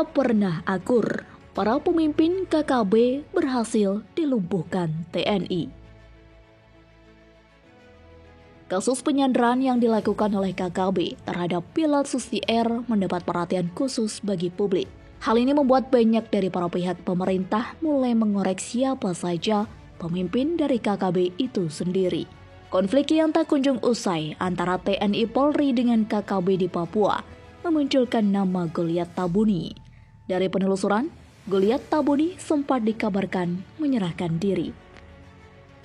Tak pernah akur, para pemimpin KKB berhasil dilumpuhkan TNI. Kasus penyanderaan yang dilakukan oleh KKB terhadap pilot Susi Air mendapat perhatian khusus bagi publik. Hal ini membuat banyak dari para pihak pemerintah mulai mengorek siapa saja pemimpin dari KKB itu sendiri. Konflik yang tak kunjung usai antara TNI Polri dengan KKB di Papua memunculkan nama Goliat Tabuni. Dari penelusuran, Goliat Tabuni sempat dikabarkan menyerahkan diri.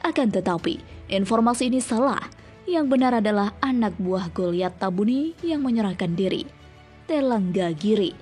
Akan tetapi, informasi ini salah. Yang benar adalah anak buah Goliat Tabuni yang menyerahkan diri, Telangga Giri.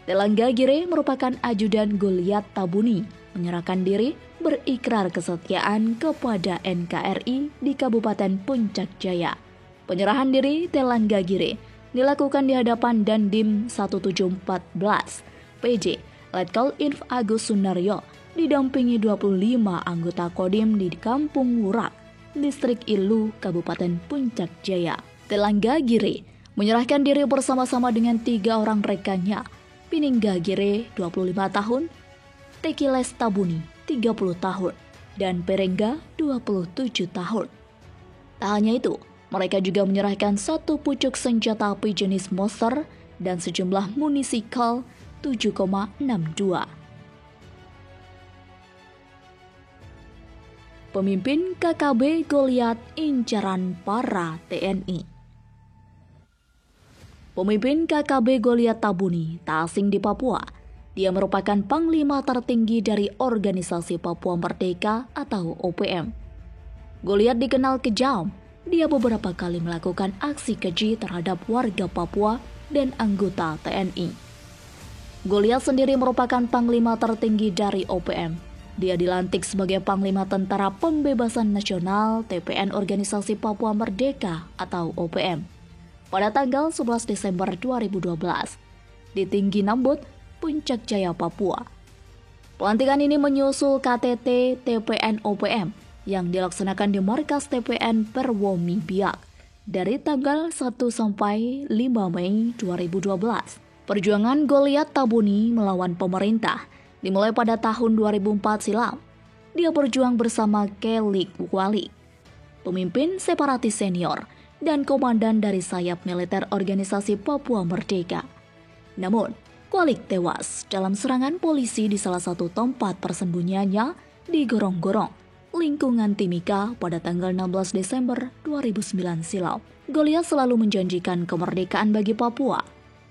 Telangga Giri merupakan ajudan Goliat Tabuni, menyerahkan diri berikrar kesetiaan kepada NKRI di Kabupaten Puncak Jaya. Penyerahan diri Telangga Giri dilakukan di hadapan Dandim 1714 PJ Letkol Inf Agus Sunaryo didampingi 25 anggota Kodim di Kampung Wurak, Distrik Ilu, Kabupaten Puncak Jaya. Telangga Giri menyerahkan diri bersama-sama dengan 3 orang rekannya, Piningga Giri 25 tahun, Tekiles Tabuni 30 tahun, dan Perengga 27 tahun. Tak hanya itu, mereka juga menyerahkan 1 pucuk senjata api jenis Moser dan sejumlah munisi Kal 7,62. Pemimpin KKB Goliat incaran para TNI. Pemimpin KKB Goliat Tabuni tak asing di Papua. Dia merupakan panglima tertinggi dari Organisasi Papua Merdeka atau OPM. Goliat dikenal kejam. Dia beberapa kali melakukan aksi keji terhadap warga Papua dan anggota TNI. Goliat sendiri merupakan panglima tertinggi dari OPM. Dia dilantik sebagai Panglima Tentara Pembebasan Nasional TPN Organisasi Papua Merdeka atau OPM pada tanggal 11 Desember 2012 di Tinggi Nambut, Puncak Jaya, Papua. Pelantikan ini menyusul KTT TPN OPM yang dilaksanakan di markas TPN Perwomi Biak dari tanggal 1 sampai 5 Mei 2012. Perjuangan Goliat Tabuni melawan pemerintah dimulai pada tahun 2004 silam. Dia berjuang bersama Kelik Wali, pemimpin separatis senior dan komandan dari sayap militer Organisasi Papua Merdeka. Namun, Kualik tewas dalam serangan polisi di salah satu tempat persembunyiannya di Gorong-Gorong, lingkungan Timika pada tanggal 16 Desember 2009 silam. Goliat selalu menjanjikan kemerdekaan bagi Papua.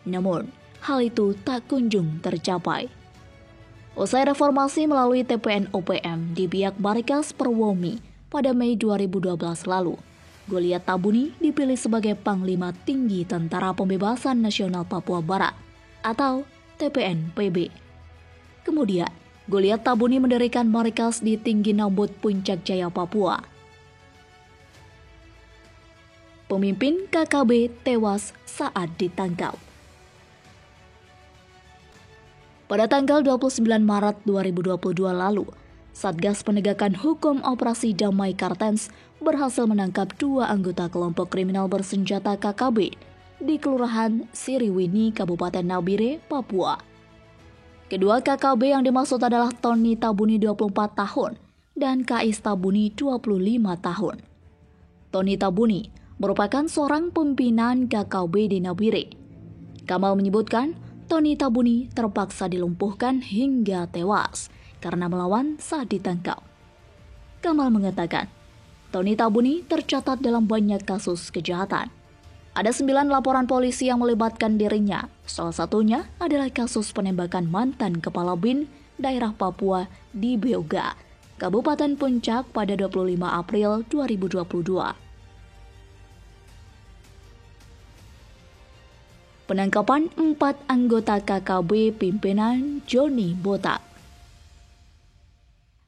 Namun, hal itu tak kunjung tercapai. Usai reformasi melalui TPN OPM di Biak Markas Perwomi pada Mei 2012 lalu, Goliat Tabuni dipilih sebagai Panglima Tinggi Tentara Pembebasan Nasional Papua Barat atau TPN-PB. Kemudian, Goliat Tabuni mendirikan markas di Tinggi Nambut, Puncak Jaya, Papua. Pemimpin KKB tewas saat ditangkap. Pada tanggal 29 Maret 2022 lalu, Satgas Penegakan Hukum Operasi Damai Kartens berhasil menangkap 2 anggota kelompok kriminal bersenjata KKB di Kelurahan Siriwini, Kabupaten Nabire, Papua. Kedua KKB yang dimaksud adalah Tony Tabuni 24 tahun dan Kais Tabuni 25 tahun. Tony Tabuni merupakan seorang pimpinan KKB di Nabire. Kamal menyebutkan Tony Tabuni terpaksa dilumpuhkan hingga tewas karena melawan saat ditangkap. Kamal mengatakan, Tony Tabuni tercatat dalam banyak kasus kejahatan. Ada 9 laporan polisi yang melibatkan dirinya. Salah satunya adalah kasus penembakan mantan Kepala BIN daerah Papua di Beoga, Kabupaten Puncak pada 25 April 2022. Penangkapan 4 anggota KKB pimpinan Joni Botak.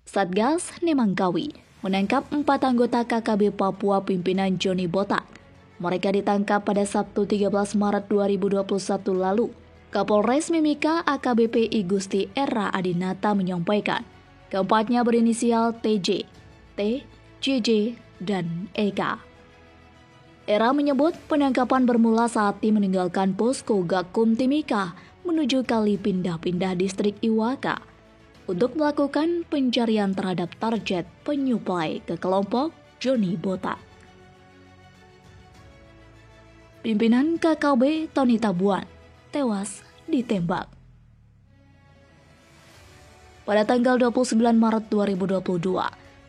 Satgas Nemangkawi menangkap 4 anggota KKB Papua pimpinan Joni Botak. Mereka ditangkap pada Sabtu 13 Maret 2021 lalu. Kapolres Mimika AKBP I Gusti Era Adinata menyampaikan, keempatnya berinisial TJ, T, JJ, dan EK. Era menyebut penangkapan bermula saat tim meninggalkan posko Gakum Timika menuju kali pindah-pindah distrik Iwaka untuk melakukan pencarian terhadap target penyuplai ke kelompok Johnny Botak. Pimpinan KKB Tony Tabuan tewas ditembak. Pada tanggal 29 Maret 2022,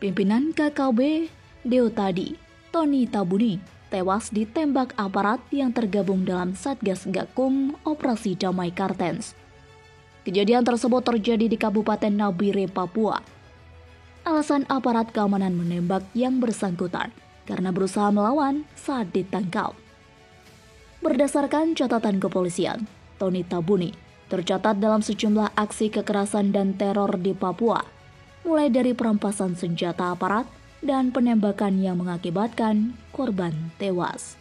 pimpinan KKB Deotadi, Tony Tabuni, tewas ditembak aparat yang tergabung dalam Satgas Gakum Operasi Damai Kartens. Kejadian tersebut terjadi di Kabupaten Nabire, Papua. Alasan aparat keamanan menembak yang bersangkutan karena berusaha melawan saat ditangkap. Berdasarkan catatan kepolisian, Tony Tabuni tercatat dalam sejumlah aksi kekerasan dan teror di Papua, mulai dari perampasan senjata aparat dan penembakan yang mengakibatkan korban tewas.